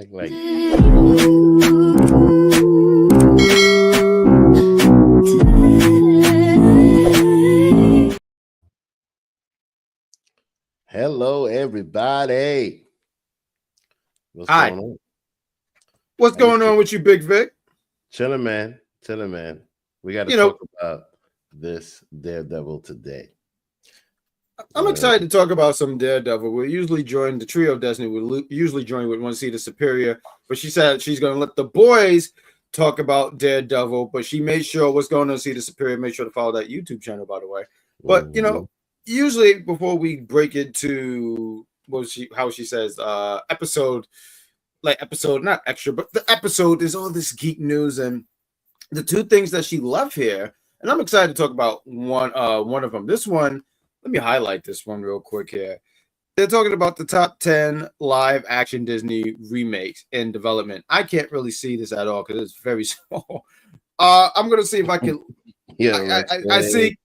Like. Hello, everybody. What's Hi. going on? What's going on with you, Big Vic? Chilling, man. Chilling, man. We got to You know, talk about this Daredevil today. I'm excited to talk about some Daredevil. We usually join the trio of Destiny. We usually join with One Seater Superior, but she said she's going to let the boys talk about Daredevil. But she made sure what's going on Seater Superior. Make sure to follow that YouTube channel, by the way. But usually before we break into how she says episode not extra, but the episode is all this geek news and the two things that she left here. And I'm excited to talk about one of them. This one. Let me highlight this one real quick here. They're talking about the top 10 live action Disney remakes in development. I can't really see this at all because it's very small. I'm gonna see if I can. Yeah, I see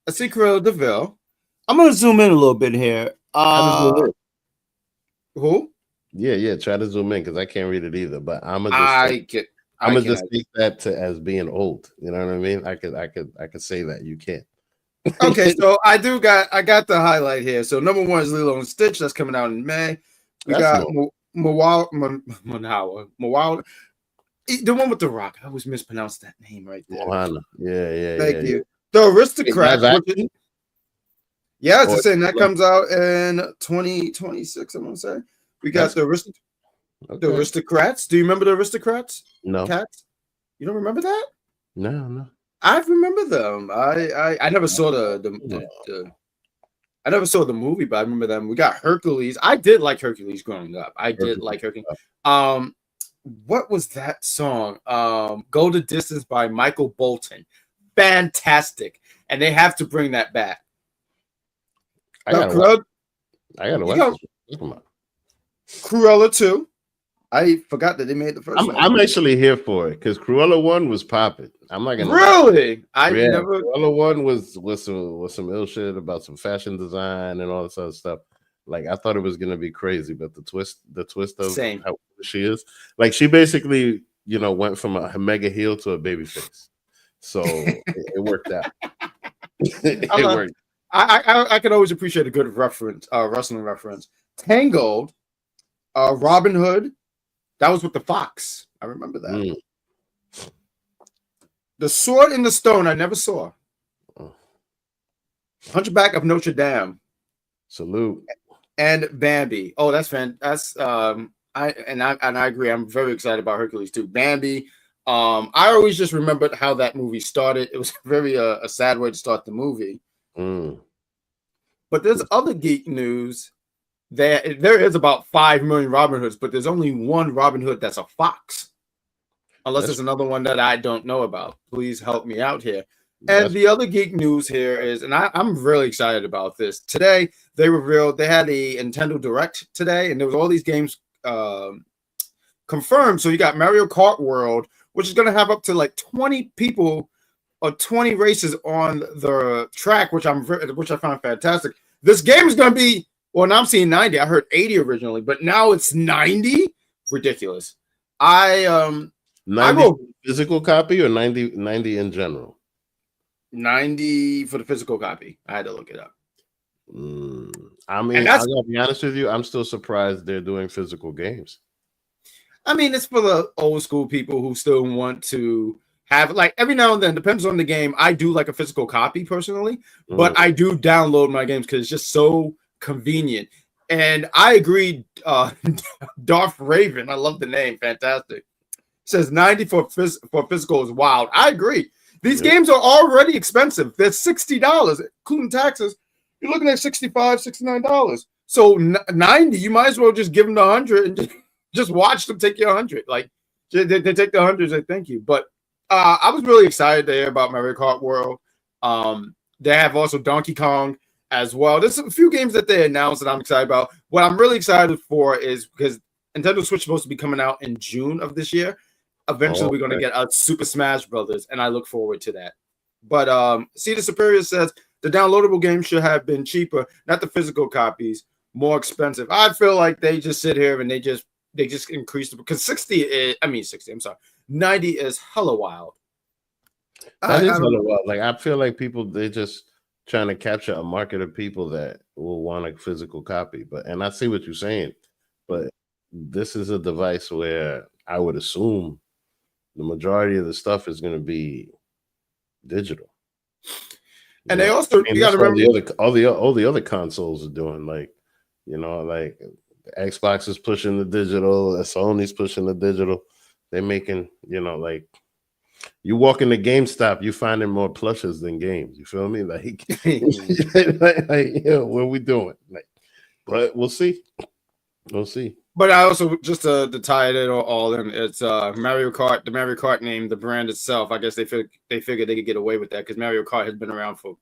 Cruella de Vil. I'm gonna zoom in a little bit here. Who? Yeah. Try to zoom in because I can't read it either. But I'm gonna just take that as being old. You know what I mean? I could say that you can't. Okay, so I got the highlight here. So number one is Lilo and Stitch. That's coming out in May. We got Mawal, the one with the rock. I always mispronounce that name right there. Moana. Yeah. Thank you. The Aristocrats. It's the same. That comes out in 2026. I'm gonna say. We got the Aristocrats. Do you remember the Aristocrats? No. Cats. You don't remember that? No. I remember them. I never saw I never saw the movie, but I remember them. We got Hercules. I did like Hercules growing up. Like Hercules. What was that song? Go the Distance by Michael Bolton. Fantastic. And they have to bring that back. I gotta watch this. Cruella 2. I forgot that they made the first one. I'm actually here for it because Cruella 1 was popping. I'm not gonna really. Cruella 1 was some ill shit about some fashion design and all this other stuff. Like I thought it was gonna be crazy, but the twist of how she is, like she basically went from a mega heel to a baby face. So it worked out. It worked. I can always appreciate a good reference, wrestling reference. Tangled, Robin Hood. That was with the fox. I remember that. The Sword in the Stone, I never saw. Hunchback of Notre Dame. Salute. And Bambi. Oh, that's fantastic. I agree. I'm very excited about Hercules too. Bambi. I always just remembered how that movie started. It was very a sad way to start the movie. But there's other geek news. There is about 5 million Robin Hoods, but there's only one Robin Hood that's a fox. Unless there's another one that I don't know about. Please help me out here. And the other geek news here is, and I'm really excited about this. Today, they revealed they had a Nintendo Direct today, and there was all these games confirmed. So you got Mario Kart World, which is going to have up to like 20 people or 20 races on the track, which I found fantastic. This game is going to be, well, now I'm seeing 90. I heard 80 originally, but now it's 90. Ridiculous. 90 physical copy or 90 in general? 90 for the physical copy. I had to look it up. I mean, I gotta be honest with you, I'm still surprised they're doing physical games. I mean, it's for the old school people who still want to have, like, every now and then, depends on the game. I do like a physical copy personally, but I do download my games because it's just so convenient. And I agree. Darth Raven, I love the name, fantastic. Says 90 for physical is wild. I agree. These games are already expensive. They're $60, including taxes. You're looking at $65, $69. So 90, you might as well just give them the 100 and just watch them take your 100. Like they take the 100s, say thank you. But I was really excited to hear about Mario Kart World. They have also Donkey Kong as well. There's a few games that they announced that I'm excited about. What I'm really excited for is because Nintendo Switch is supposed to be coming out in June of this year. Eventually, we're going to get a Super Smash Brothers, and I look forward to that. But Cedar Superior says the downloadable games should have been cheaper, not the physical copies, more expensive. I feel like they just sit here and they just they just increased it because 60. I'm sorry, 90 is hella wild. That is hella wild. Like I feel like they just trying to capture a market of people that will want a physical copy. And I see what you're saying, but this is a device where I would assume the majority of the stuff is going to be digital. And they also, you got to remember, all the other consoles are doing, like, like Xbox is pushing the digital, Sony's pushing the digital. They're making, like, you walk into GameStop, you finding more plushes than games. You feel me? Like, what are we doing? Like, but we'll see. We'll see. But I also, just to tie it all in, it's Mario Kart. The Mario Kart name, the brand itself. I guess they figured they could get away with that because Mario Kart has been around for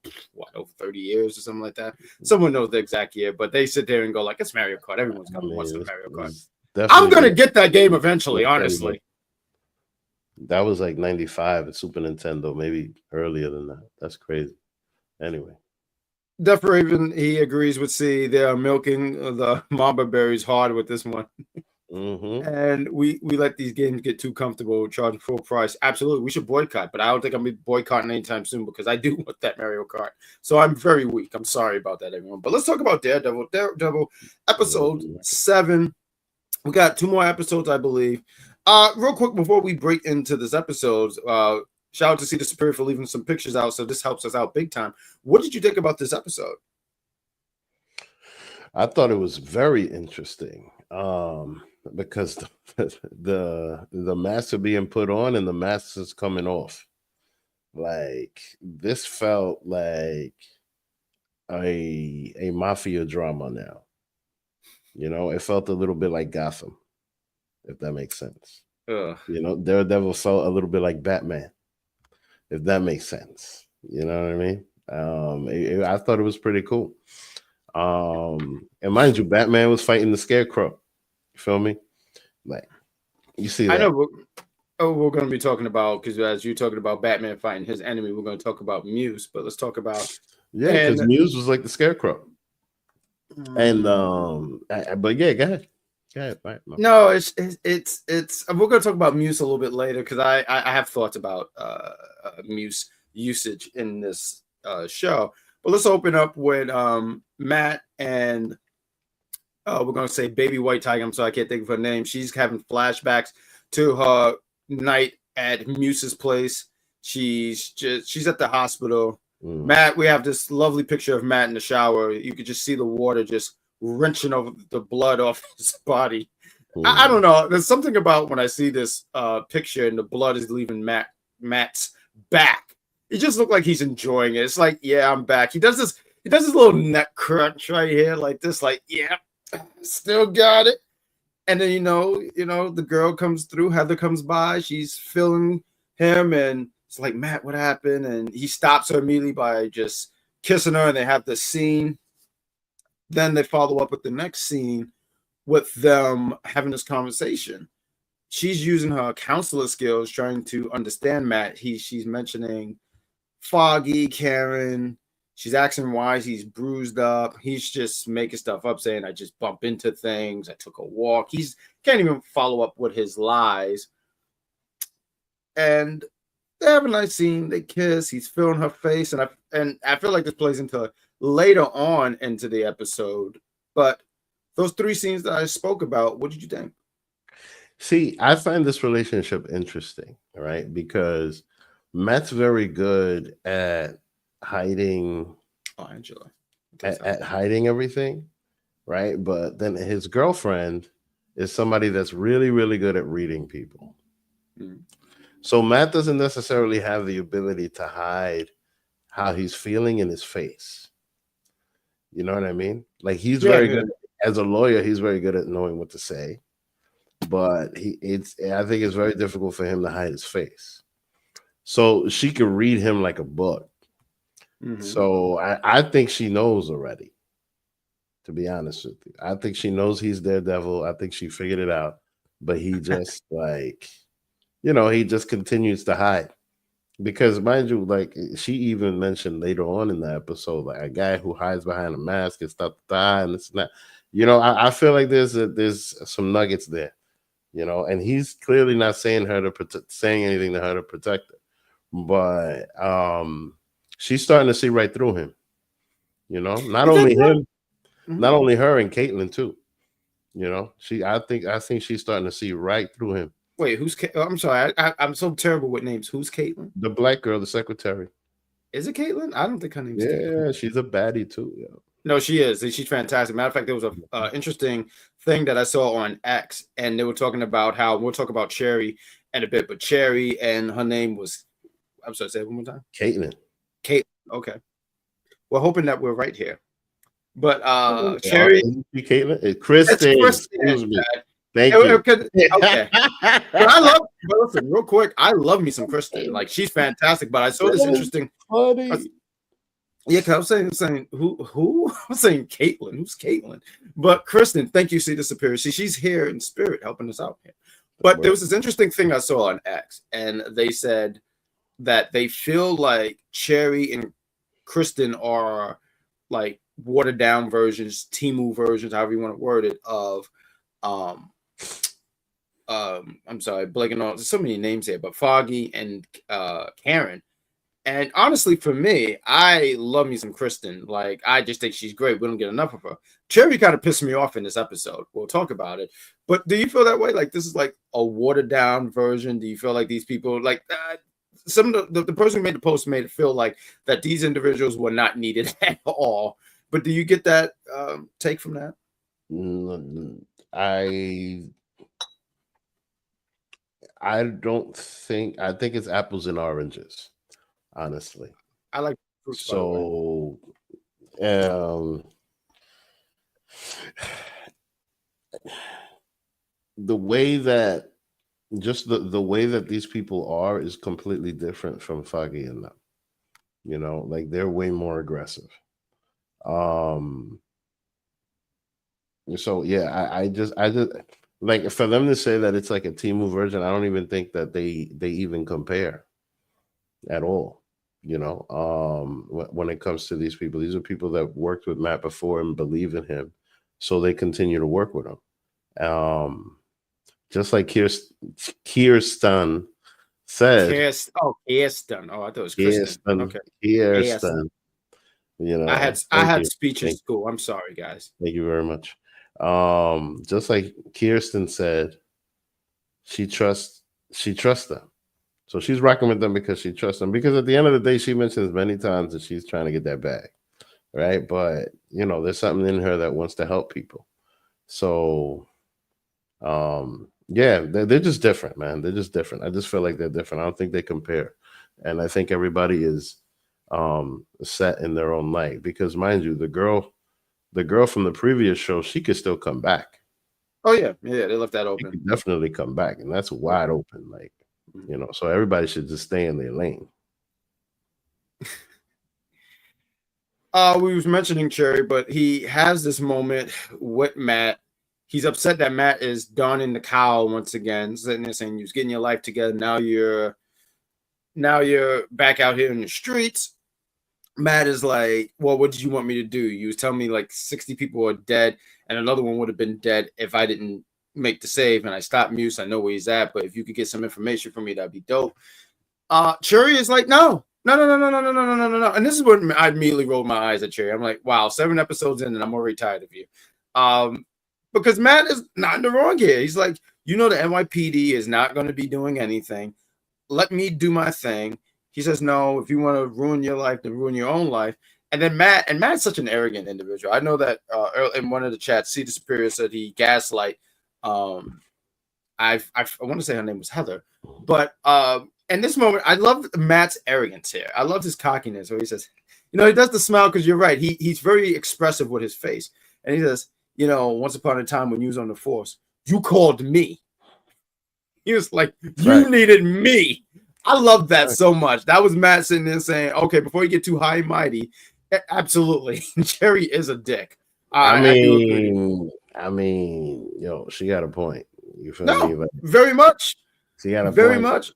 over 30 years or something like that. Someone knows the exact year, but they sit there and go like, "It's Mario Kart. Everyone's gonna watch the Mario Kart." I'm gonna get that game eventually, honestly. That was like 95 at Super Nintendo, maybe earlier than that. That's crazy. Anyway. Def Raven, he agrees with C. They are milking the Mamba berries hard with this one. And we let these games get too comfortable, charging full price. Absolutely, we should boycott, but I don't think I'm going to be boycotting anytime soon because I do want that Mario Kart. So I'm very weak. I'm sorry about that, everyone. But let's talk about Daredevil. Daredevil, episode 7. We got 2 more episodes, I believe. Real quick, before we break into this episode, shout out to See the Superior for leaving some pictures out, so this helps us out big time. What did you think about this episode? I thought it was very interesting because the mask are being put on and the mask is coming off. Like, this felt like a mafia drama now. It felt a little bit like Gotham, if that makes sense. Daredevil felt a little bit like Batman, if that makes sense. You know what I mean? I thought it was pretty cool. And mind you, Batman was fighting the Scarecrow. You feel me? Like, you see that. I know we're going to be talking about, because as you're talking about Batman fighting his enemy, we're going to talk about Muse, but let's talk about... Yeah, because Muse was like the Scarecrow. And, but yeah, go ahead. Right. No, it's we're gonna talk about Muse a little bit later because I have thoughts about Muse usage in this show. But let's open up with Matt and we're gonna say Baby White Tiger. I'm sorry, I can't think of her name. She's having flashbacks to her night at Muse's place. She's at the hospital. Matt, we have this lovely picture of Matt in the shower. You could just see the water just wrenching over the blood off his body. I don't know. There's something about when I see this picture and the blood is leaving Matt's back. He just looked like he's enjoying it. It's like, yeah, I'm back. He does this little neck crunch right here, like this, like, yeah, still got it. And then the girl comes through, Heather comes by, she's feeling him, and it's like, Matt, what happened? And he stops her immediately by just kissing her, and they have the scene. Then they follow up with the next scene with them having this conversation. She's using her counselor skills, trying to understand Matt. She's mentioning Foggy, Karen. She's asking why he's bruised up. He's just making stuff up, saying, I just bump into things. I took a walk. He's can't even follow up with his lies. And they have a nice scene. They kiss. He's feeling her face. And I feel like this plays into later on into the episode. But those 3 scenes that I spoke about, what did you think? See, I find this relationship interesting, right? Because Matt's very good at hiding Angela. At hiding everything, right? But then his girlfriend is somebody that's really, really good at reading people. So Matt doesn't necessarily have the ability to hide how he's feeling in his face. You know what I mean? Like, he's very good as a lawyer. He's very good at knowing what to say, but I think it's very difficult for him to hide his face. So she could read him like a book. So I think she knows already, to be honest with you. I think she knows he's Daredevil. I think she figured it out, but he just he just continues to hide. Because, mind you, like, she even mentioned later on in the episode, like, a guy who hides behind a mask and stuff, and it's not. I feel like there's some nuggets there. you know, and he's clearly not saying anything to her to protect her. But she's starting to see right through him. You know, not only him, not only her and Caitlyn too. You know, I think she's starting to see right through him. Wait, who's? I'm sorry, I'm so terrible with names. Who's Caitlyn? The black girl, the secretary. Is it Caitlyn? I don't think her name's Caitlyn. Yeah, she's a baddie too. Yeah. No, she is. She's fantastic. Matter of fact, there was a interesting thing that I saw on X, and they were talking about how we'll talk about Cherry in a bit, but Cherry and her name was. I'm sorry, say it one more time. Caitlyn. Okay. We're hoping that we're right here. But Cherry, Caitlyn, Kristen. Excuse me. Thank you. Okay. But listen, real quick, I love me some Kristen. Like, she's fantastic. But I saw this interesting. Yeah, because I was saying who? I was saying Caitlyn. Who's Caitlyn? But Kristen, thank you, See the Superior. She's here in spirit helping us out here. But there was this interesting thing I saw on X, and they said that they feel like Cherry and Kristen are like watered down versions, Temu versions, however you want to word it, of I'm sorry, blanking on there's so many names here, but Foggy and Karen. And honestly, for me, I love me some Kristen. Like, I just think she's great. We don't get enough of her. Cherry kind of pissed me off in this episode. We'll talk about it. But do you feel that way? Like, this is like a watered down version? Do you feel like these people, like, some of the person who made the post made it feel like that these individuals were not needed at all? But do you get that take from that? I don't think. I think it's apples and oranges. Honestly, I like fruits, so. The way that the way that these people are is completely different from Foggy and them. You know, like they're way more aggressive. So yeah, I just like for them to say that it's like a Temu version, I don't even think that they even compare at all. You know, when it comes to these people that worked with Matt before and believe in him, so they continue to work with him. Just like Kirsten said. Kirsten. Oh, I thought it was Kristen. Okay. Kirsten. You know, I had speech in school. I'm sorry, guys. Thank you very much. Just like Kirsten said, she trusts them. So she's rocking with them because she trusts them. Because at the end of the day, she mentions many times that she's trying to get that bag, right? But you know, there's something in her that wants to help people. So, yeah, they're just different, man. They're just different. I just feel like they're different. I don't think they compare, and I think everybody is set in their own light. Because mind you, the girl from the previous show, she could still come back. Oh yeah, they left that open. She could definitely come back, and that's wide open. Like, you know, so everybody should just stay in their lane. We was mentioning Cherry, but he has this moment with Matt. He's upset that Matt is donning the cowl once again, sitting there saying, "You're getting your life together. Now you're back out here in the streets." Matt is like, "Well, what did you want me to do? You was telling me like 60 people are dead, and another one would have been dead if I didn't make the save, and I stopped Muse. I know where he's at, but if you could get some information from me, that'd be dope." Cherry is like, no. And this is when I immediately rolled my eyes at Cherry. I'm like, wow, 7 episodes in, and I'm already tired of you. Because Matt is not in the wrong here. He's like, you know, the NYPD is not going to be doing anything. Let me do my thing. He says, no, if you want to ruin your life, then ruin your own life. And then Matt's such an arrogant individual. I know that in one of the chats, See the Superior said he gaslight. I want to say her name was Heather. But in this moment, I love Matt's arrogance here. I love his cockiness where he says, you know, he does the smile because you're right. He's very expressive with his face. And he says, you know, once upon a time when you was on the force, you called me. He was like, you needed me. I love that so much. That was Matt sitting there saying, okay, before you get too high and mighty, absolutely. Cherry is a dick. I mean, yo, she got a point. You feel me? Like, very much. She got a very point. Much.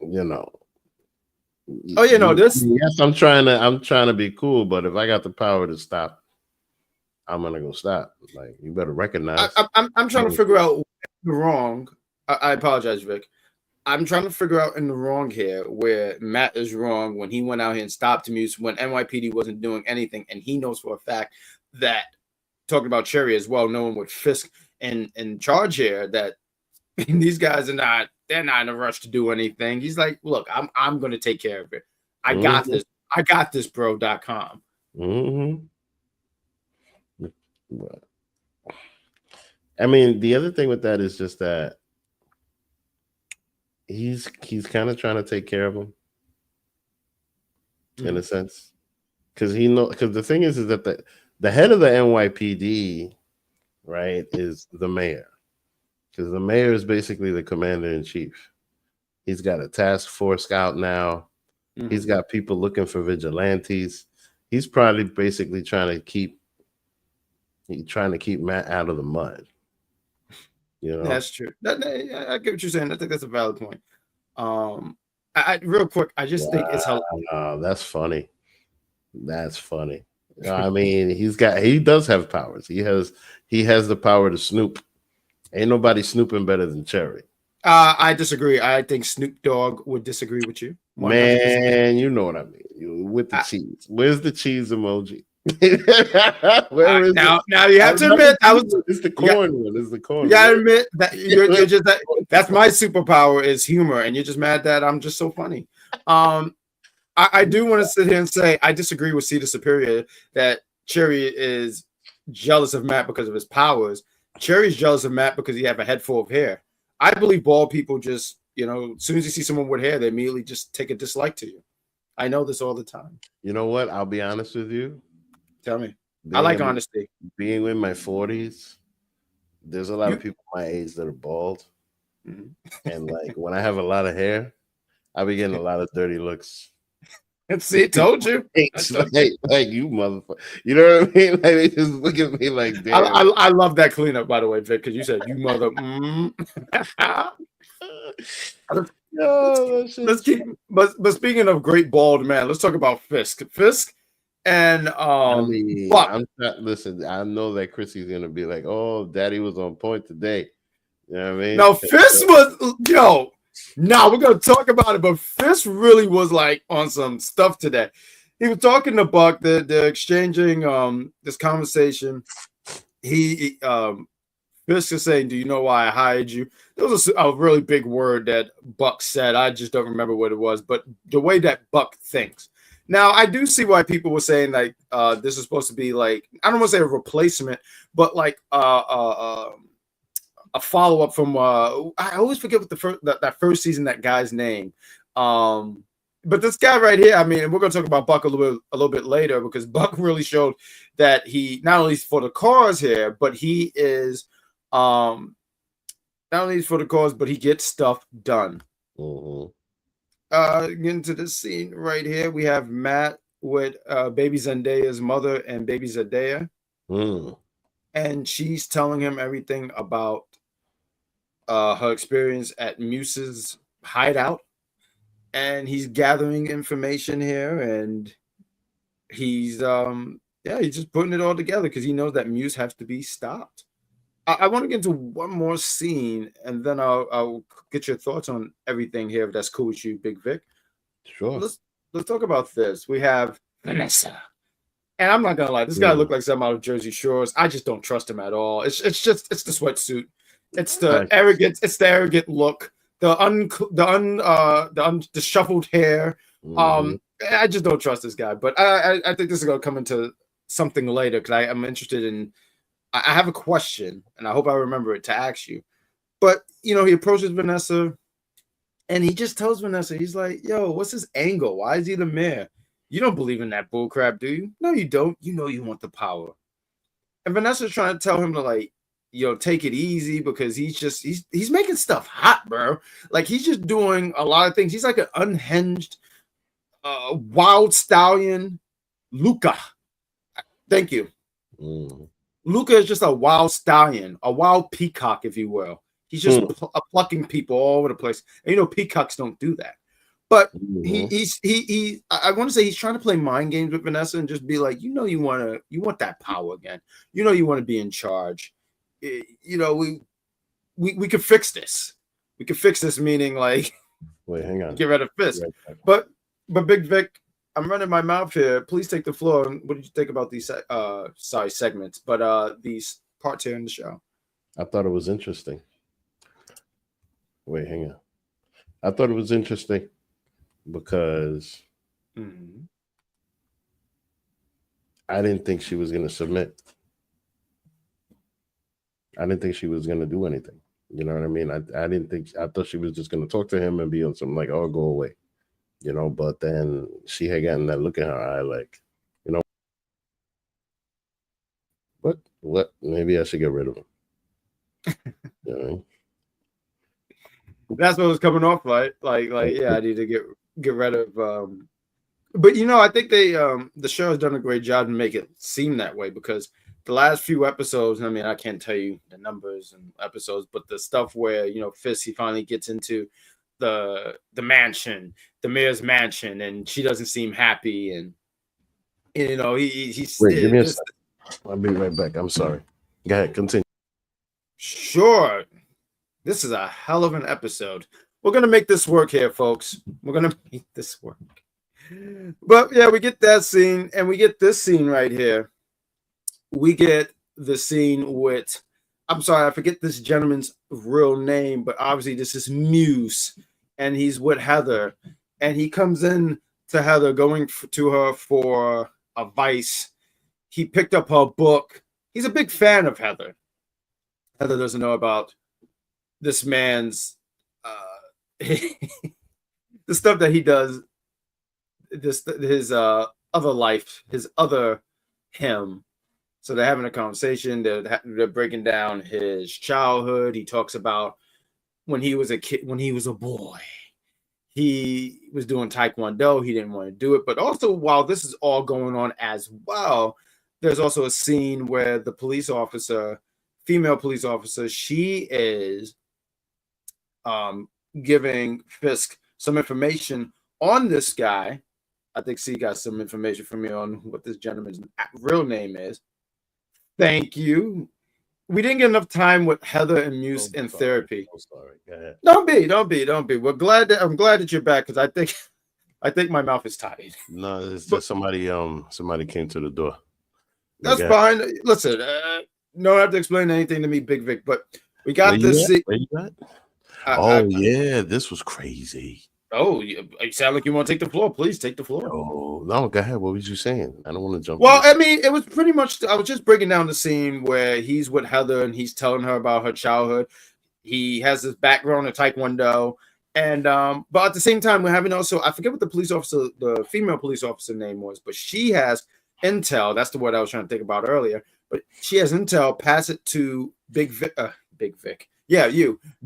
You know. Oh, you know this. Yes, I'm trying to be cool, but if I got the power to stop, I'm gonna go stop. Like, you better recognize. I'm trying to figure out the wrong. I apologize, Vic. I'm trying to figure out in the wrong here where Matt is wrong when he went out here and stopped Muse when NYPD wasn't doing anything, and he knows for a fact that talking about Cherry as well, knowing with Fisk and in charge here that these guys they're not in a rush to do anything. He's like, look, I'm gonna take care of it. I got this. I got this, bro.com. I mean, the other thing with that is just that he's kind of trying to take care of him in a sense, because the thing is that the head of the NYPD, right, is the mayor, because the mayor is basically the commander in chief. He's got a task force out now. He's got people looking for vigilantes. He's probably basically trying to keep Matt out of the mud. You know, that's true. I get what you're saying. I think that's a valid point. Real quick, I just think it's that's funny. That's funny. I mean, he does have powers. He has the power to snoop. Ain't nobody snooping better than Cherry. I disagree. I think Snoop Dogg would disagree with you. 100%. Man, you know what I mean. With the cheese. Where's the cheese emoji? Where is now you have to admit it's the corn one. It's the corn. You gotta admit that you're just that's my superpower is humor, and you're just mad that I'm just so funny. I do want to sit here and say I disagree with Cedar Superior that Cherry is jealous of Matt because of his powers. Cherry's jealous of Matt because he have a head full of hair. I believe bald people just, as soon as you see someone with hair, they immediately just take a dislike to you. I know this all the time. You know what? I'll be honest with you. Tell me. I like honesty. Being in my 40s, there's a lot of people my age that are bald. And like when I have a lot of hair, I be getting a lot of dirty looks. See, told you. like you motherfucker. You know what I mean? Like they just look at me like damn. I love that cleanup, by the way, Vic, because you said you mother. Let's keep. But speaking of great bald man, let's talk about Fisk. Fisk and Buck. Listen, I know that Chrissy's gonna be like, "Oh, Daddy was on point today." You know what I mean? No, Fisk was we're gonna talk about it, but Fisk really was like on some stuff today. He was talking to Buck. They're exchanging this conversation. Fisk is saying, "Do you know why I hired you?" There was a really big word that Buck said. I just don't remember what it was, but the way that Buck thinks. Now, I do see why people were saying like this is supposed to be like, I don't want to say a replacement, but like a follow-up from I always forget what that first season, that guy's name. But this guy right here, I mean, we're gonna talk about Buck a little bit later, because Buck really showed that he not only for the cause here, but he is not only for the cause, but he gets stuff done. Getting to this scene right here, we have Matt with baby Zendaya's mother and baby Zendaya. And she's telling him everything about her experience at Muse's hideout, and he's gathering information here, and he's just putting it all together because he knows that Muse has to be stopped. I want to get into one more scene, and then I'll get your thoughts on everything here, if that's cool with you, Big Vic. Sure. Let's talk about this. We have Vanessa. And I'm not gonna lie, this guy looked like something out of Jersey Shores. I just don't trust him at all. It's the sweatsuit, it's the arrogance, it's the arrogant look, the shuffled hair. I just don't trust this guy. But I think this is gonna come into something later, because I'm interested in. I have a question, and I hope I remember it to ask you. But he approaches Vanessa, and he just tells Vanessa, he's like, "Yo, what's his angle? Why is he the mayor? You don't believe in that bullcrap, do you? No, you don't. You know you want the power." And Vanessa's trying to tell him to take it easy, because he's making stuff hot, bro. Like, he's just doing a lot of things. He's like an unhinged, wild stallion. Luca. Thank you. Luca is just a wild stallion, a wild peacock, if you will. He's just plucking people all over the place. And peacocks don't do that. But I want to say he's trying to play mind games with Vanessa and just be like, you want that power again. You want to be in charge. We we could fix this. We could fix this, meaning like wait, hang on. Get rid of Fisk. But Big Vic, I'm running my mouth here. Please take the floor. What did you think about these segments, but these parts here in the show? I thought it was interesting. Wait, hang on. I thought it was interesting because I didn't think she was going to submit. I didn't think she was going to do anything. You know what I mean? I didn't think, I thought she was just going to talk to him and be on something like, oh, go away. You know, but then she had gotten that look in her eye like, you know, what? Maybe I should get rid of him. You know? That's what was coming off like yeah, I need to get rid of but you know, I think they the show has done a great job to make it seem that way, because the last few episodes, I mean, I can't tell you the numbers and episodes, but the stuff where, you know, Fisk, he finally gets into the mansion, the mayor's mansion, and she doesn't seem happy, and you know, he's wait, give me a second. I'll be right back. I'm sorry. Go ahead, continue. Sure. This is a hell of an episode. We're gonna make this work here, folks. We're gonna make this work. But yeah, we get that scene, and we get this scene right here. We get the scene with, I'm sorry, I forget this gentleman's real name, but obviously this is Muse, and he's with Heather, and he comes in to Heather, going to her for advice. He picked up her book. He's a big fan of Heather. Heather doesn't know about this man's the stuff that he does, his other life, his other him. So they're having a conversation. They're breaking down his childhood. He talks about when he was a kid, when he was a boy, he was doing Taekwondo. He didn't want to do it. But also, while this is all going on as well, there's also a scene where the police officer, female police officer, she is giving Fisk some information on this guy. I think she got some information from me on what this gentleman's real name is. Thank you. We didn't get enough time with Heather and Muse in therapy. I'm sorry. Go ahead. Don't be. I'm glad that you're back, because I think my mouth is tired. No, it's just somebody came to the door. That's fine. Listen, don't have to explain anything to me, Big Vic. But we got this. Where you at? Yeah, this was crazy. Oh, you sound like you want to take the floor. Please take the floor. Oh, no, go ahead. What was you saying? I don't want to jump. Well, I mean, it was pretty much, I was just breaking down the scene where he's with Heather and he's telling her about her childhood. He has this background in Taekwondo. And but at the same time, we're having also, I forget what the female police officer name was, but she has intel. That's the word I was trying to think about earlier. But she has intel, pass it to Big Vic. Yeah,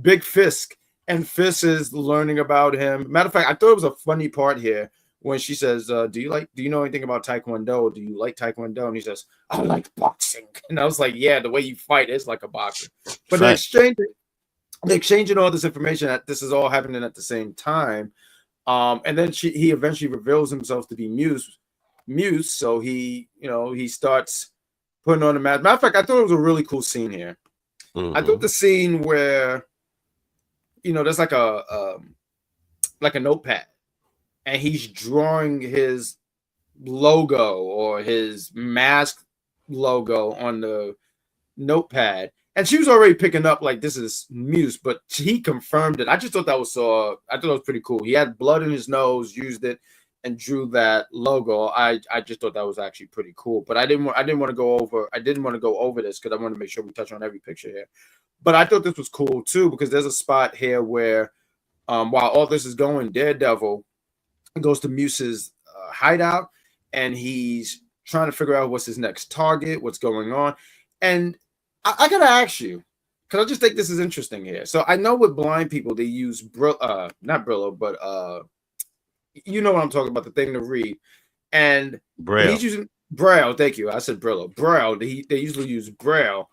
Big Fisk. And Fisk is learning about him. Matter of fact, I thought it was a funny part here when she says, do you know anything about Taekwondo? Do you like Taekwondo? And he says, I like boxing. And I was like, yeah, the way you fight is like a boxer. But they're exchanging all this information, that this is all happening at the same time. And then he eventually reveals himself to be Muse. So he starts putting on a mask. Matter of fact, I thought it was a really cool scene here. Mm-hmm. I thought the scene where, there's like a notepad, and he's drawing his logo or his mask logo on the notepad. And she was already picking up like this is Muse, but he confirmed it. I just thought that was pretty cool. He had blood in his nose, used it, and drew that logo. I just thought that was actually pretty cool. But I didn't want to go over this because I wanted to make sure we touch on every picture here. But I thought this was cool too, because there's a spot here where while all this is going, Daredevil goes to Muse's hideout, and he's trying to figure out what's his next target, what's going on. And I gotta ask you, because I just think this is interesting here. So I know with blind people, they use not Brillo, but you know what I'm talking about, the thing to read. And Braille. He's using Braille. Thank you. I said Brillo. Braille. They usually use Braille.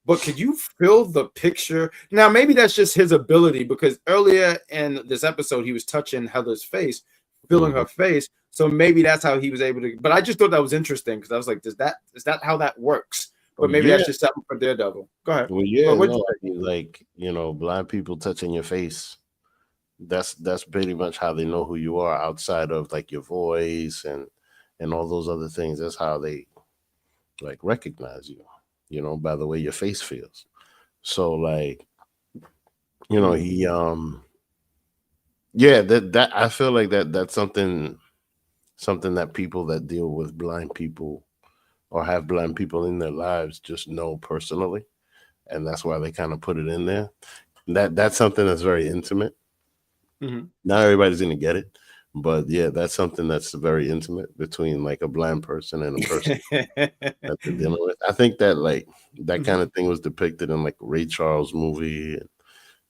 But could you fill the picture? Now, maybe that's just his ability, because earlier in this episode, he was touching Heather's face, filling her face. So maybe that's how he was able to. But I just thought that was interesting, because I was like, is that how that works? but maybe that's just something for Daredevil. Go ahead. Well, yeah, no, I mean, like, you know, blind people touching your face. That's pretty much how they know who you are outside of like your voice and all those other things. That's how they like recognize you, you know, by the way your face feels. So like, you know, he yeah, that I feel like that's something that people that deal with blind people or have blind people in their lives just know personally, and that's why they kind of put it in there. That's something that's very intimate. Not everybody's gonna get it, but yeah, that's something that's very intimate between like a blind person and a person that they're dealing with. I think that like that kind of thing was depicted in like Ray Charles movie and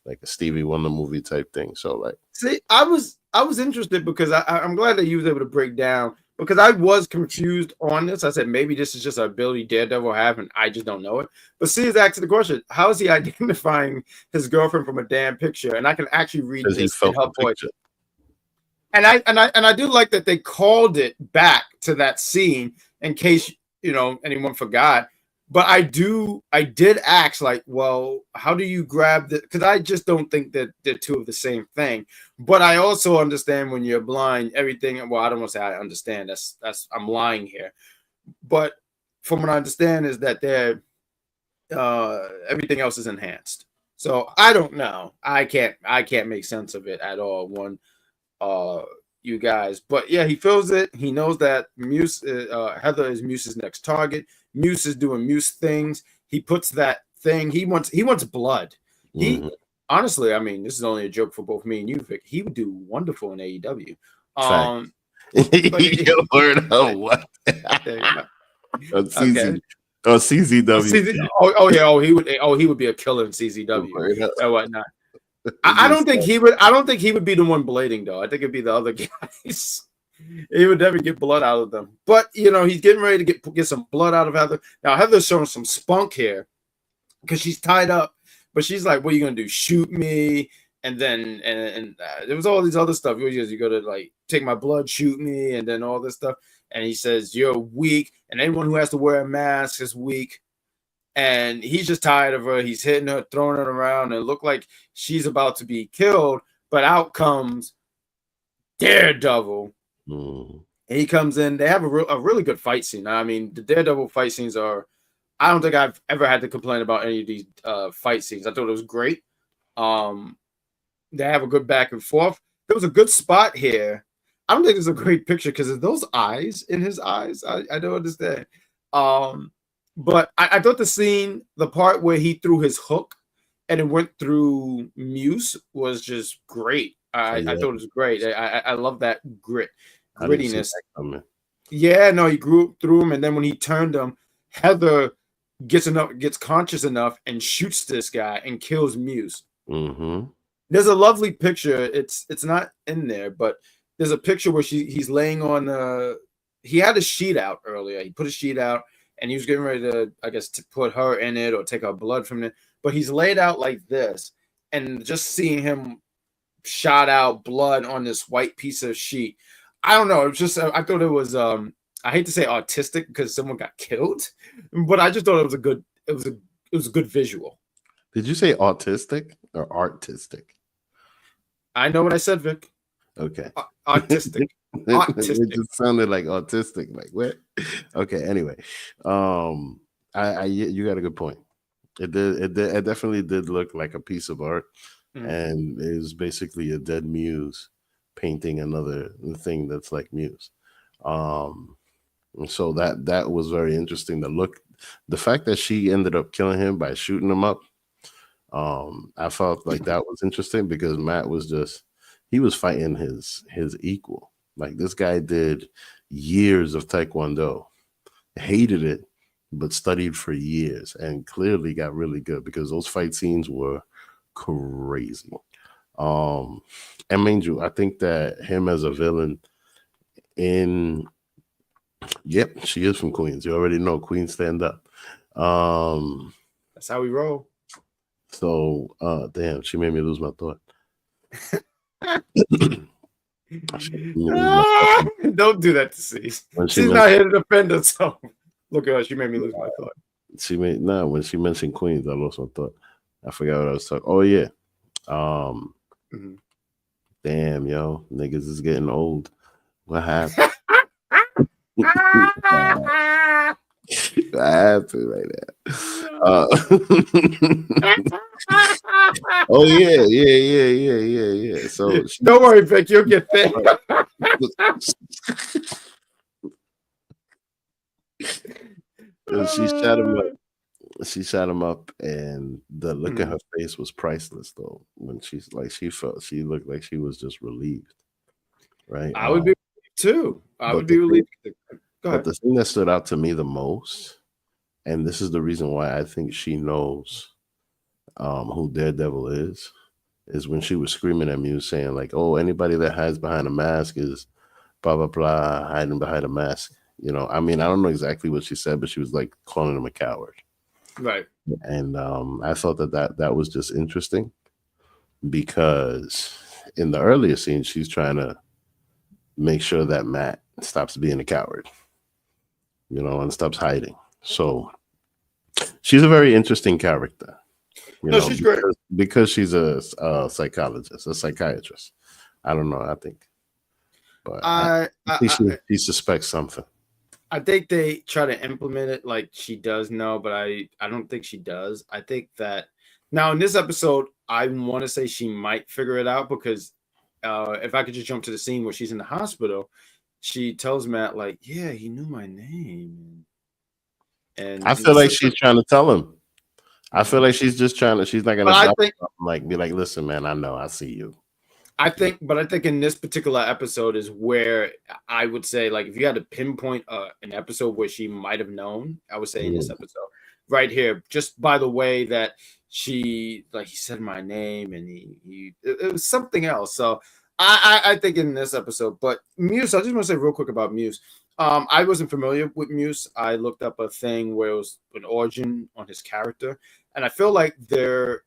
like a Stevie Wonder movie type thing. So like, see, I was interested because I'm glad that you was able to break down, because I was confused on this. I said maybe this is just an ability Daredevil have and I just don't know it. But see, is asking the question: how is he identifying his girlfriend from a damn picture? And I can actually read this in her voice. And I do like that they called it back to that scene in case you know anyone forgot. But I did ask, like, well, how do you grab the? Because I just don't think that they're two of the same thing. But I also understand when you're blind, everything. Well, I don't want to say I understand. That's I'm lying here. But from what I understand is that they're everything else is enhanced. So I don't know. I can't make sense of it at all. You guys, but yeah, he feels it. He knows that Heather is Muse's next target. Muse is doing Muse things. He puts that thing. He wants blood. He honestly, I mean, this is only a joke for both me and you, Vic. He would do wonderful in AEW. You heard of what? CZ. Oh, CZW. He would be a killer in CZW and whatnot. I don't think he would be the one blading though. I think it'd be the other guys. He would never get blood out of them. But you know, he's getting ready to get some blood out of Heather. Now Heather's showing some spunk here because she's tied up, but she's like, "What are you gonna do? Shoot me?" And then there was all these other stuff. You go to like take my blood, shoot me, and then all this stuff. And he says, "You're weak, and anyone who has to wear a mask is weak." And he's just tired of her. He's hitting her, throwing her around, and it looked like she's about to be killed. But out comes Daredevil. And he comes in. They have a really good fight scene. I mean, the Daredevil fight scenes are. I don't think I've ever had to complain about any of these fight scenes. I thought it was great. They have a good back and forth. There was a good spot here. I don't think it's a great picture because of those eyes in his eyes. I don't understand. But I thought the scene, the part where he threw his hook and it went through Muse was just great. I thought it was great. I love that grittiness. Yeah, no, he grew through him, and then when he turned him, Heather gets conscious enough and shoots this guy and kills Muse. There's a lovely picture. It's not in there, but there's a picture where he's laying on he had a sheet out earlier. He put a sheet out. And he was getting ready to, I guess, to put her in it or take her blood from it. But he's laid out like this. And just seeing him shot out blood on this white piece of sheet. I don't know. It was just, I thought it was, I hate to say autistic because someone got killed. But I just thought it was a good visual. Did you say autistic or artistic? I know what I said, Vic. Okay. Autistic. It just sounded like autistic. Like what? Okay. Anyway, you got a good point. It definitely did look like a piece of art, and it was basically a dead Muse painting another thing that's like Muse. So that was very interesting to look. The fact that she ended up killing him by shooting him up, I felt like that was interesting because Matt was he was fighting his equal. Like this guy did years of Taekwondo, hated it, but studied for years and clearly got really good because those fight scenes were crazy. And Manju, I think that him as a villain yep, she is from Queens. You already know Queens stand up. That's how we roll. So, damn, she made me lose my thought. Don't do that to Cease. She's not here to defend herself. Look at her. She made me lose my thought. when she mentioned Queens, I lost my thought. I forgot what I was talking. Oh yeah. Damn, yo, niggas is getting old. What happened? What happened right now? Oh yeah. So don't worry, Vic, you'll get there. She shot him up. She shot him up, and the look in her face was priceless. Though when she looked like she was just relieved. Right. I would be too. I would be relieved. But the thing that stood out to me the most, and this is the reason why I think she knows who Daredevil is when she was screaming at me, saying like, "Oh, anybody that hides behind a mask is blah blah blah, hiding behind a mask." You know, I mean, I don't know exactly what she said, but she was like calling him a coward. Right. And I thought that was just interesting because in the earlier scene, she's trying to make sure that Matt stops being a coward, you know, and stops hiding. So she's a very interesting character. She's great because she's a psychologist, a psychiatrist. I don't know. I think, but I think she suspects something. I think they try to implement it like she does know, but I don't think she does. I think that now in this episode, I want to say she might figure it out because if I could just jump to the scene where she's in the hospital, she tells Matt like, "Yeah, he knew my name." And I feel like she's trying to tell him. I feel like she's just trying to. She's not gonna be like, "Listen, man, I know, I see you." I think in this particular episode is where I would say, like, if you had to pinpoint an episode where she might have known, I would say in this episode right here, just by the way that he said my name and it was something else. So I think in this episode, but Muse, I just want to say real quick about Muse. I wasn't familiar with Muse. I looked up a thing where it was an origin on his character, and I feel like there's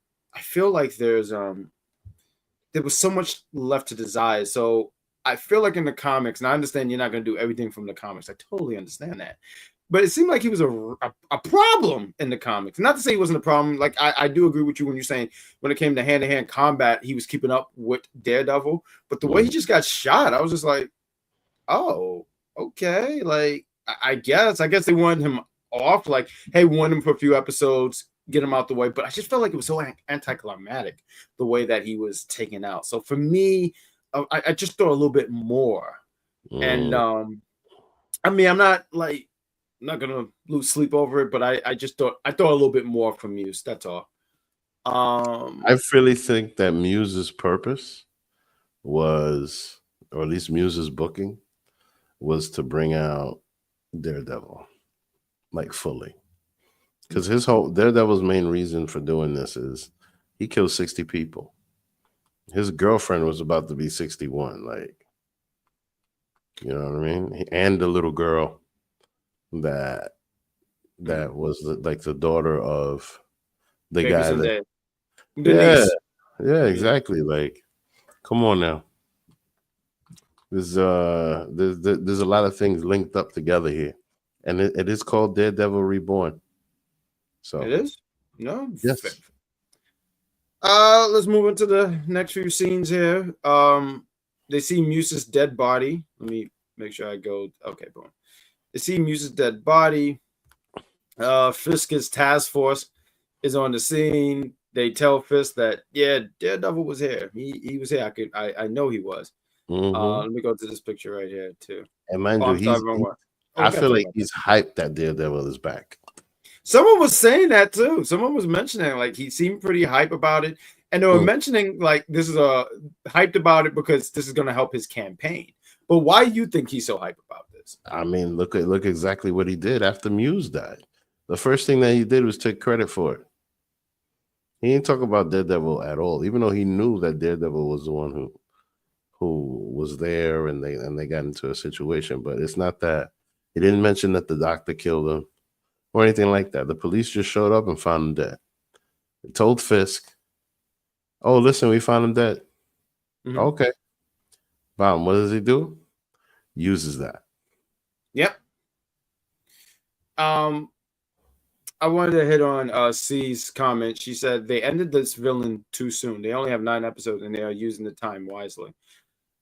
there was so much left to desire. So I feel like in the comics, and I understand you're not going to do everything from the comics. I totally understand that. But it seemed like he was a problem in the comics. Not to say he wasn't a problem. Like, I do agree with you when you're saying when it came to hand-to-hand combat, he was keeping up with Daredevil. But the way he just got shot, I was just like, oh, okay. Like, I guess they wanted him off. Like, hey, we want him for a few episodes, get him out the way. But I just felt like it was so anticlimactic the way that he was taken out. So for me, I just thought a little bit more. And I mean, I'm not gonna lose sleep over it, but I thought a little bit more from Muse. That's all. I really think that Muse's purpose was, or at least Muse's booking, was to bring out Daredevil, like fully. Because his whole Daredevil's main reason for doing this is he killed 60 people. His girlfriend was about to be 61, like, you know what I mean? And the little girl that was like the daughter of the guy that, yeah, exactly. Like, come on now. There's a lot of things linked up together here, and it is called Daredevil Reborn. So it is. No. Yes. Let's move into the next few scenes here. They see Muse's dead body. Let me make sure I go. Okay, boom. They see Muse's dead body. Fisk's task force is on the scene. They tell Fisk that, yeah, Daredevil was here. He was here. I know he was. Let me go to this picture right here too. And mind you, I feel like he's hyped that Daredevil is back. Someone was saying that too. Someone was mentioning like he seemed pretty hype about it, and they were mentioning like this is hyped about it because this is going to help his campaign. But why do you think he's so hype about this? I mean, look exactly what he did after Muse died. The first thing that he did was take credit for it. He didn't talk about Daredevil at all, even though he knew that Daredevil was the one who was there and they got into a situation. But it's not that he didn't mention that the doctor killed him or anything like that. The police just showed up and found him dead. They told Fisk, "Oh, listen, we found him dead." Okay. Bam, what does he do? Uses that. Yep. I wanted to hit on C's comment. She said they ended this villain too soon. They only have 9 episodes and they are using the time wisely.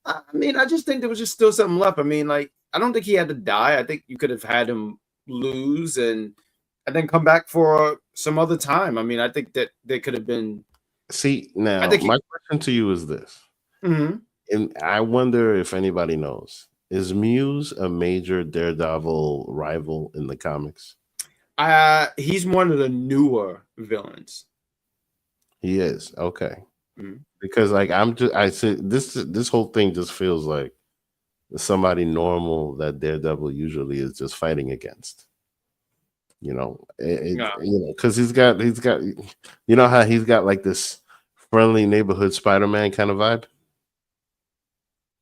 I mean, I just think there was just still something left. I mean, like, I don't think he had to die. I think you could have had him lose and then come back for some other time. I mean, I think that they could have been. See, now my question to you is this, and I wonder if anybody knows: is Muse a major Daredevil rival in the comics? He's one of the newer villains. He is, okay. Because like I said, this whole thing just feels like somebody normal that Daredevil usually is just fighting against. You know, because he's got you know how he's got like this friendly neighborhood Spider-Man kind of vibe.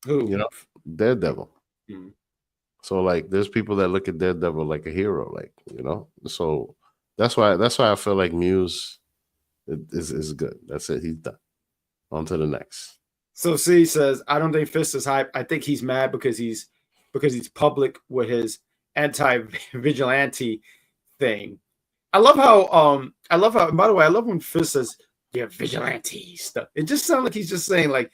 Who? You know, Daredevil. So like, there's people that look at Daredevil like a hero, like, you know. So that's why I feel like Muse is good. That's it. He's done. On to the next. So C says, I don't think Fist is hype. I think he's mad because he's public with his anti-vigilante thing. I love how by the way, I love when Fist says, yeah, vigilante stuff. It just sounds like he's just saying, like,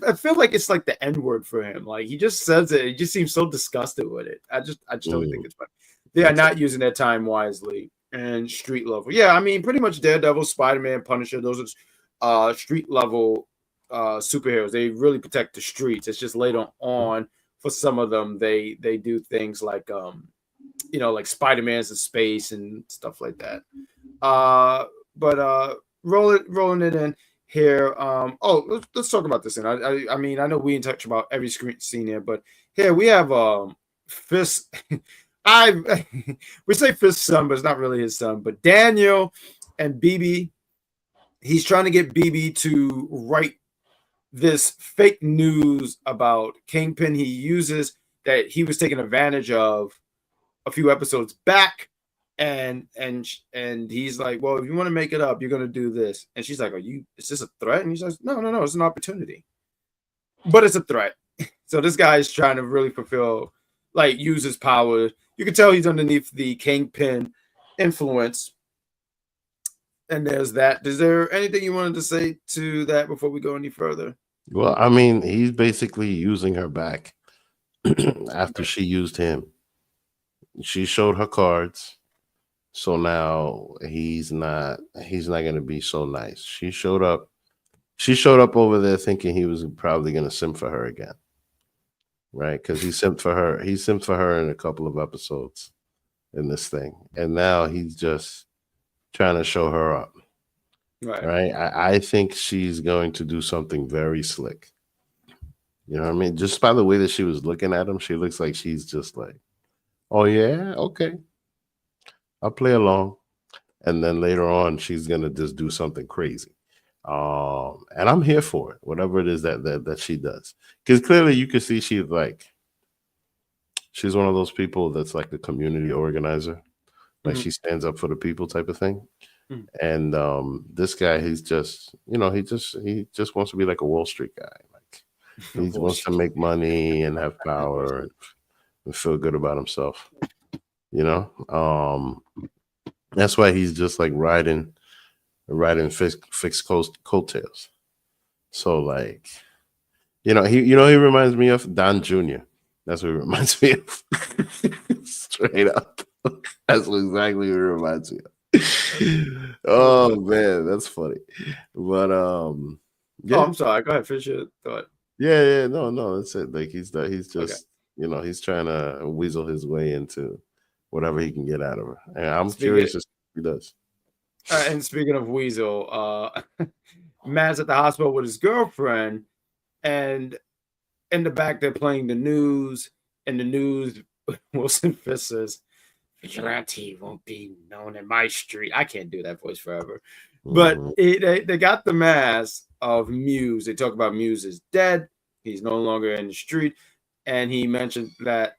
I feel like it's like the N-word for him. Like, he just says it. He just seems so disgusted with it. I just don't think it's funny. They are not using their time wisely. And street level. Yeah, I mean, pretty much Daredevil, Spider-Man, Punisher, those are street level superheroes. They really protect the streets. It's just later on for some of them, they do things like like Spider-Man's in space and stuff like that. But rolling it in here. Let's talk about this. And I mean, I know we didn't touch about every scene here, but here we have Fist. We say Fist's son, but it's not really his son. But Daniel and BB, he's trying to get BB to write this fake news about Kingpin he uses that he was taking advantage of a few episodes back. And he's like, well, if you want to make it up, you're gonna do this. And she's like, is this a threat? And he says, no, it's an opportunity. But it's a threat. So this guy is trying to really use his power. You can tell he's underneath the Kingpin influence. And there's that. Is there anything you wanted to say to that before we go any further? Well, I mean, he's basically using her back after she used him. She showed her cards. So now he's not going to be so nice. She showed up over there thinking he was probably going to simp for her again. Right? Because he simped for her. He simped for her in a couple of episodes in this thing. And now he's just trying to show her up. Right? I think she's going to do something very slick. You know what I mean? Just by the way that she was looking at him, she looks like she's just like, oh yeah, okay, I'll play along. And then later on, she's gonna just do something crazy. And I'm here for it, whatever it is that she does. Because clearly you can see she's one of those people that's like a community organizer. Like she stands up for the people type of thing. And this guy, he's just, he just wants to be like a Wall Street guy. Like he wants to make money and have power and feel good about himself. That's why he's just like riding fixed coattails. So like, he reminds me of Don Jr. That's what he reminds me of. Straight up. That's exactly what it reminds me of. Oh man, that's funny. But yeah. I'm sorry. Go ahead, finish your thought. Yeah, no, that's it. Like he's just okay. He's trying to weasel his way into whatever he can get out of her. And I'm curious to see what he does. And speaking of weasel, Matt's at the hospital with his girlfriend, and in the back they're playing the news, and the news Wilson Fisk says, vigilante won't be known in my street. I can't do that voice forever. But they got the mask of Muse. They talk about Muse is dead. He's no longer in the street. And he mentioned that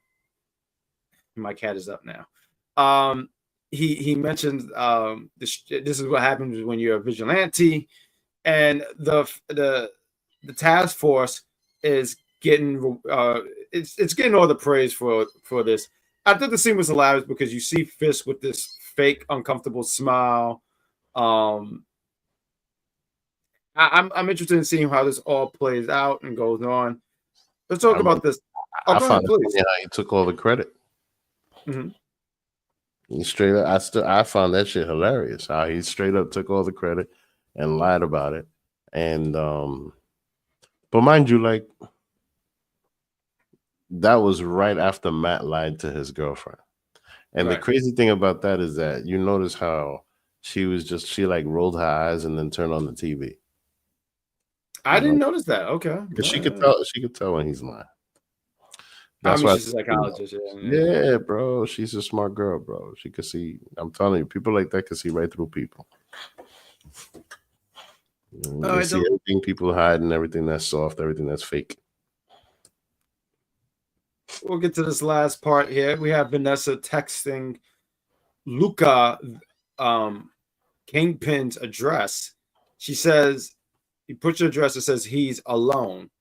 my cat is up now. He mentioned this is what happens when you're a vigilante. And the task force is getting it's getting all the praise for this. I thought the scene was hilarious because you see Fisk with this fake uncomfortable smile. I'm interested in seeing how this all plays out and goes on. Let's talk about this. I found it funny how he took all the credit. Mm-hmm. He straight up, I found that shit hilarious. How he straight up took all the credit and lied about it. And but mind you, like that was right after Matt lied to his girlfriend. And the crazy thing about that is that you notice how she like rolled her eyes and then turned on the TV. I didn't notice that. Okay. She could tell when he's lying. That's why she's a psychologist. Yeah, bro. She's a smart girl, bro. She could see. I'm telling you, people like that can see right through people. They see everything people hide and everything that's soft, everything that's fake. We'll get to this last part here. We have Vanessa texting Luca Kingpin's address. She says, he puts your address, it says he's alone.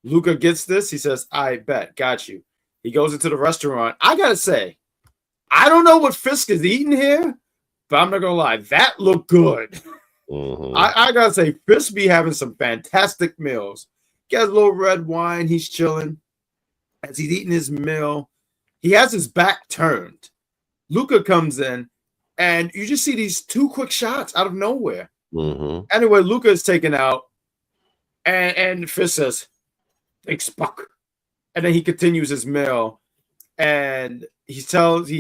Luca gets this. He says, I bet. Got you. He goes into the restaurant. I got to say, I don't know what Fisk is eating here, but I'm not going to lie. That looked good. Mm-hmm. I got to say, Fisk be having some fantastic meals. Gets a little red wine. He's chilling. As he's eating his meal, he has his back turned. Luca comes in, and you just see these two quick shots out of nowhere. Mm-hmm. Anyway, Luca is taken out, and Fisk says, "Thanks, Buck." And then he continues his meal, and he tells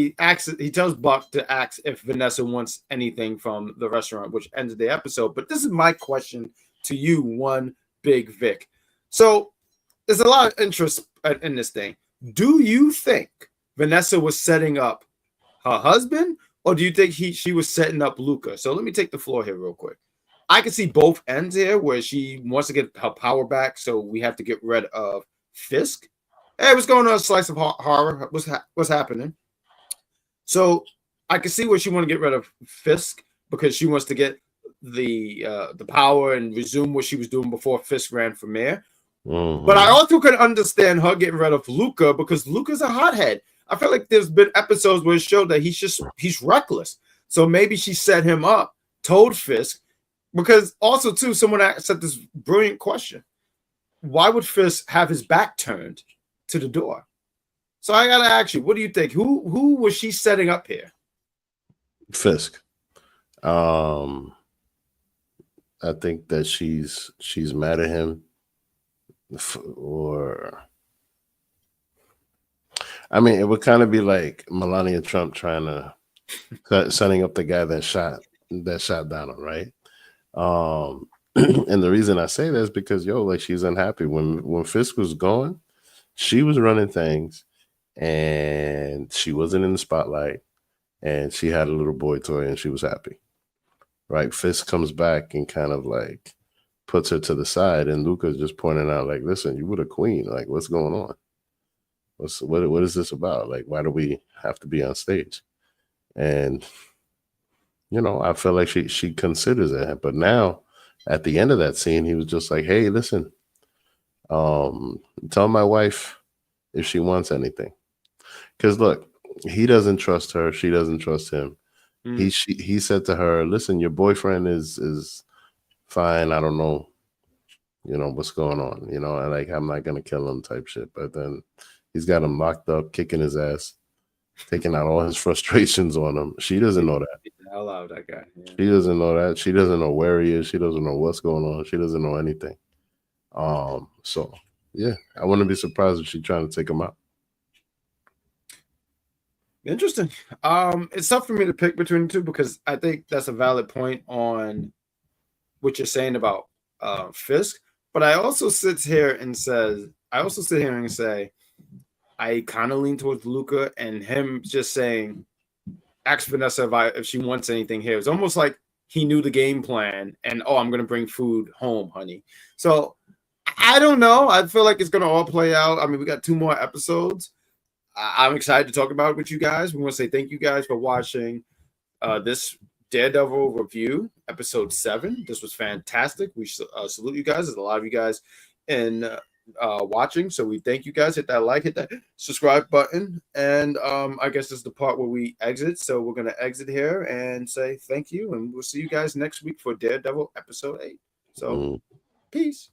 Buck to ask if Vanessa wants anything from the restaurant, which ends the episode. But this is my question to you, one Big Vic. So there's a lot of interest in this thing. Do you think Vanessa was setting up her husband, or do you think she was setting up Luca? So let me take the floor here real quick. I can see both ends here, where she wants to get her power back, so we have to get rid of Fisk. Hey, what's going on? Slice of horror. What's happening? So I can see where she want to get rid of Fisk because she wants to get the power and resume what she was doing before Fisk ran for mayor. Mm-hmm. But I also could understand her getting rid of Luca because Luca's a hothead. I feel like there's been episodes where it showed that he's reckless. So maybe she set him up, told Fisk, because also too, someone said this brilliant question: why would Fisk have his back turned to the door? So I gotta ask you, what do you think? Who was she setting up here? Fisk. I think that she's mad at him, or I mean, it would kind of be like Melania Trump trying to setting up the guy that shot Donald, right? And the reason I say that is because like she's unhappy when Fisk was gone. She was running things, and she wasn't in the spotlight, and she had a little boy toy, and she was happy. Right? Fisk comes back and kind of like puts her to the side, and Luca's just pointing out, like, listen, you were the queen. Like, what's going on? What is this about? Like, why do we have to be on stage? And I feel like she considers it. But now, at the end of that scene, he was just like, hey, listen, tell my wife if she wants anything. Because look, he doesn't trust her. She doesn't trust him. He said to her, listen, your boyfriend is fine. I don't know, what's going on, and like, I'm not going to kill him type shit. But then he's got him locked up, kicking his ass, taking out all his frustrations on him. She doesn't know that. I love that guy. Yeah. She doesn't know that. She doesn't know where he is. She doesn't know what's going on. She doesn't know anything. So yeah, I wouldn't be surprised if she's trying to take him out. Interesting. It's tough for me to pick between the two because I think that's a valid point on what you're saying about Fisk. But I also sit here and say, I kind of lean towards Luca, and him just saying, ask Vanessa if she wants anything here. It's almost like he knew the game plan and, I'm going to bring food home, honey. So I don't know. I feel like it's going to all play out. I mean, we got 2 more episodes. I'm excited to talk about it with you guys. We want to say thank you guys for watching this Daredevil review, episode 7. This was fantastic. We salute you guys. There's a lot of you guys in watching. So we thank you guys. Hit that like, hit that subscribe button, and I guess this is the part where we exit. So we're gonna exit here and say thank you, and we'll see you guys next week for Daredevil episode 8. So peace.